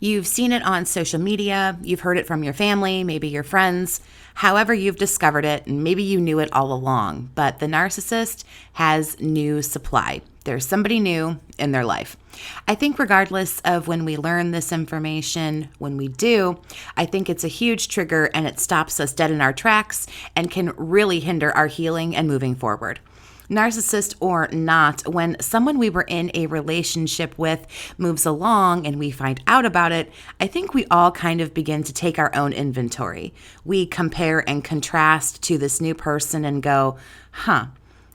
You've seen it on social media, you've heard it from your family, maybe your friends. However, you've discovered it, and maybe you knew it all along, but the narcissist has new supply. There's somebody new in their life. I think regardless of when we learn this information, when we do, I think it's a huge trigger and it stops us dead in our tracks and can really hinder our healing and moving forward. Narcissist or not, when someone we were in a relationship with moves along and we find out about it, I think we all kind of begin to take our own inventory. We compare and contrast to this new person and go,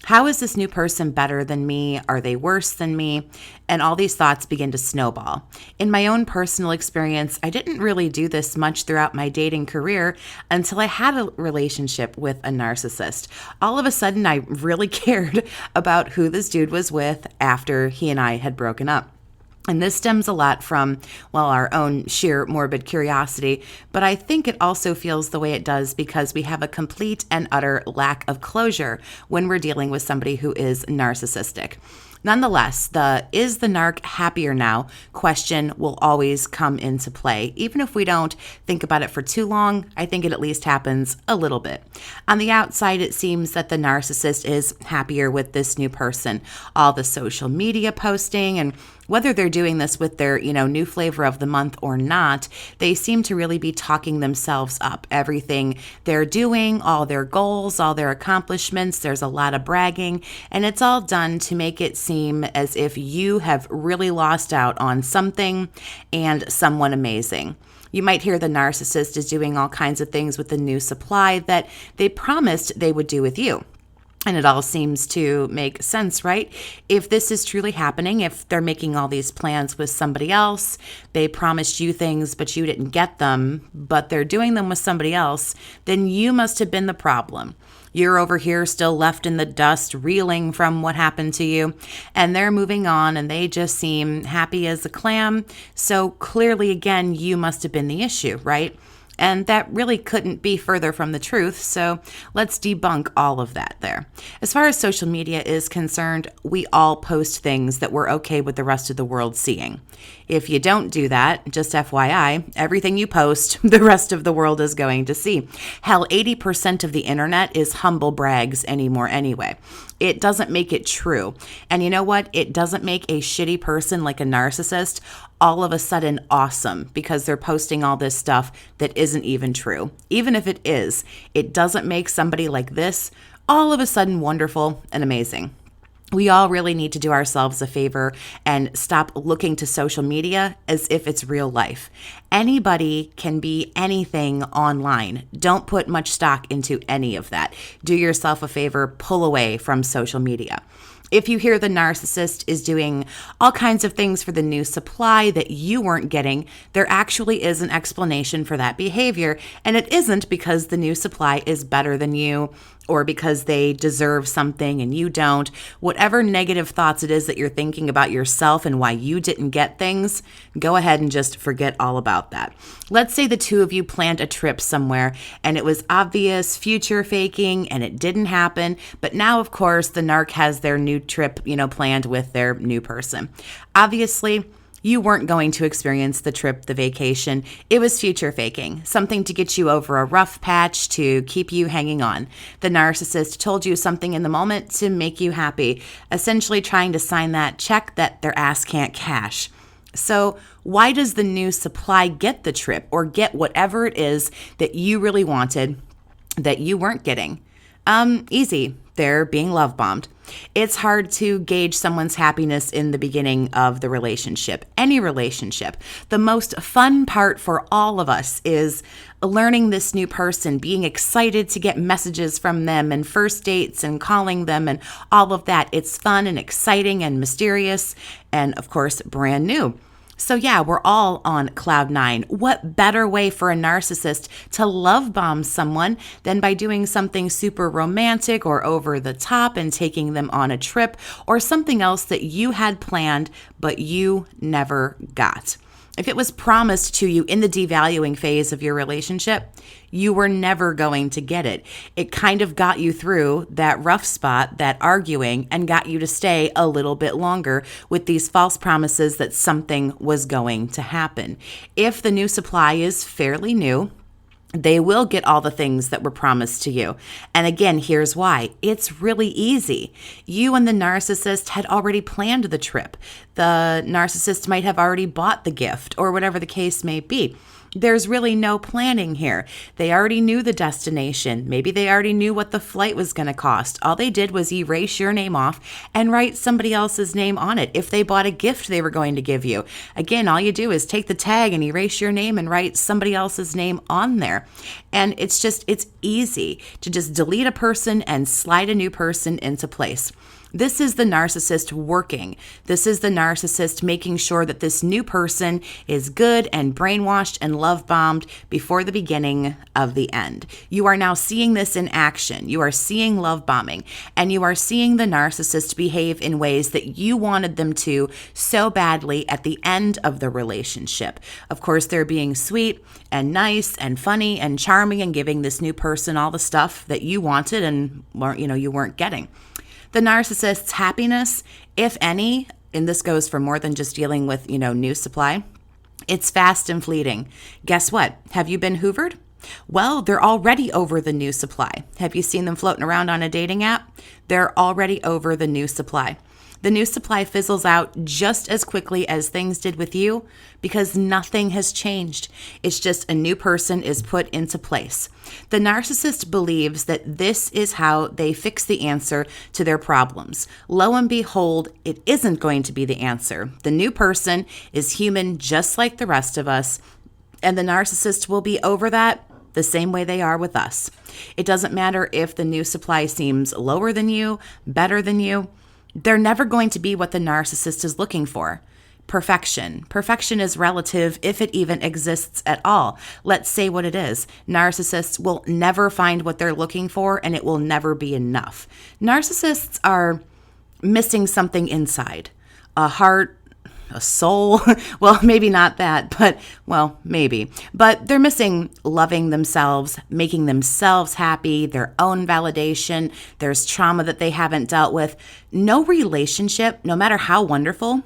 how is this new person better than me? Are they worse than me? And all these thoughts begin to snowball. In my own personal experience, I didn't really do this much throughout my dating career until I had a relationship with a narcissist. All of a sudden, I really cared about who this dude was with after he and I had broken up. And this stems a lot from, our own sheer morbid curiosity, but I think it also feels the way it does because we have a complete and utter lack of closure when we're dealing with somebody who is narcissistic. Nonetheless, the "is the narc happier now" question will always come into play. Even if we don't think about it for too long, I think it at least happens a little bit. On the outside, it seems that the narcissist is happier with this new person. All the social media posting, and whether they're doing this with their, new flavor of the month or not, they seem to really be talking themselves up. Everything they're doing, all their goals, all their accomplishments, there's a lot of bragging, and it's all done to make it seem as if you have really lost out on something and someone amazing. You might hear the narcissist is doing all kinds of things with the new supply that they promised they would do with you. And it all seems to make sense, right? If this is truly happening, if they're making all these plans with somebody else, they promised you things, but you didn't get them, but they're doing them with somebody else, then you must have been the problem. You're over here still left in the dust, reeling from what happened to you, and they're moving on and they just seem happy as a clam. So clearly, again, you must have been the issue, right? And that really couldn't be further from the truth, so let's debunk all of that there. As far as social media is concerned, we all post things that we're okay with the rest of the world seeing. If you don't do that, just FYI, everything you post, the rest of the world is going to see. Hell, 80% of the internet is humble brags anymore anyway. It doesn't make it true. And you know what? It doesn't make a shitty person like a narcissist all of a sudden awesome because they're posting all this stuff that isn't even true. Even if it is, it doesn't make somebody like this all of a sudden wonderful and amazing. We all really need to do ourselves a favor and stop looking to social media as if it's real life. Anybody can be anything online. Don't put much stock into any of that. Do yourself a favor, pull away from social media. If you hear the narcissist is doing all kinds of things for the new supply that you weren't getting, there actually is an explanation for that behavior, and it isn't because the new supply is better than you or because they deserve something and you don't. Whatever negative thoughts it is that you're thinking about yourself and why you didn't get things, go ahead and just forget all about that. Let's say the two of you planned a trip somewhere and it was obvious future faking and it didn't happen, but now of course the narc has their new trip, planned with their new person. Obviously, you weren't going to experience the trip, the vacation. It was future faking, something to get you over a rough patch to keep you hanging on. The narcissist told you something in the moment to make you happy, essentially trying to sign that check that their ass can't cash. So why does the new supply get the trip or get whatever it is that you really wanted that you weren't getting? Easy. They're being love bombed. It's hard to gauge someone's happiness in the beginning of the relationship, any relationship. The most fun part for all of us is learning this new person, being excited to get messages from them and first dates and calling them and all of that. It's fun and exciting and mysterious and, of course, brand new. So yeah, we're all on cloud nine. What better way for a narcissist to love bomb someone than by doing something super romantic or over the top and taking them on a trip or something else that you had planned but you never got? If it was promised to you in the devaluing phase of your relationship, you were never going to get it. It kind of got you through that rough spot, that arguing, and got you to stay a little bit longer with these false promises that something was going to happen. If the new supply is fairly new, they will get all the things that were promised to you. And again, here's why. It's really easy. You and the narcissist had already planned the trip. The narcissist might have already bought the gift or whatever the case may be. There's really no planning here. They already knew the destination. Maybe they already knew what the flight was going to cost. All they did was erase your name off and write somebody else's name on it. If they bought a gift they were going to give you, again, all you do is take the tag and erase your name and write somebody else's name on there. And it's easy to just delete a person and slide a new person into place. This is the narcissist working. This is the narcissist making sure that this new person is good and brainwashed and love-bombed before the beginning of the end. You are now seeing this in action. You are seeing love bombing, and you are seeing the narcissist behave in ways that you wanted them to so badly at the end of the relationship. Of course, they're being sweet and nice and funny and charming and giving this new person all the stuff that you wanted and you weren't getting. The narcissist's happiness, if any, and this goes for more than just dealing with, new supply, it's fast and fleeting. Guess what? Have you been hoovered? Well, they're already over the new supply. Have you seen them floating around on a dating app? They're already over the new supply. The new supply fizzles out just as quickly as things did with you because nothing has changed. It's just a new person is put into place. The narcissist believes that this is how they fix the answer to their problems. Lo and behold, it isn't going to be the answer. The new person is human just like the rest of us, and the narcissist will be over that the same way they are with us. It doesn't matter if the new supply seems lower than you, better than you. They're never going to be what the narcissist is looking for. Perfection. Perfection is relative if it even exists at all. Let's say what it is. Narcissists will never find what they're looking for, and it will never be enough. Narcissists are missing something inside. A heart, a soul. Well, maybe not that, but maybe. But they're missing loving themselves, making themselves happy, their own validation. There's trauma that they haven't dealt with. No relationship, no matter how wonderful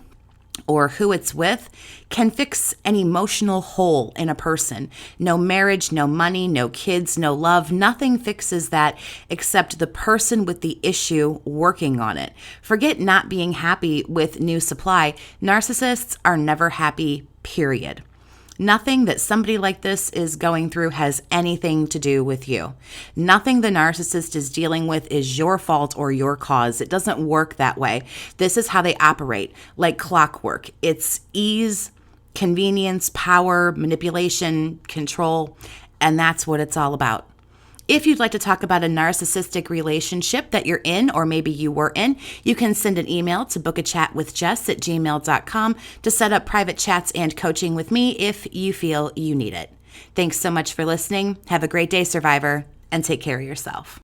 or who it's with, can fix an emotional hole in a person. No marriage, no money, no kids, no love. Nothing fixes that except the person with the issue working on it. Forget not being happy with new supply. Narcissists are never happy, period. Nothing that somebody like this is going through has anything to do with you. Nothing the narcissist is dealing with is your fault or your cause. It doesn't work that way. This is how they operate, like clockwork. It's ease, convenience, power, manipulation, control, and that's what it's all about. If you'd like to talk about a narcissistic relationship that you're in, or maybe you were in, you can send an email to bookachatwithjess@gmail.com to set up private chats and coaching with me if you feel you need it. Thanks so much for listening. Have a great day, survivor, and take care of yourself.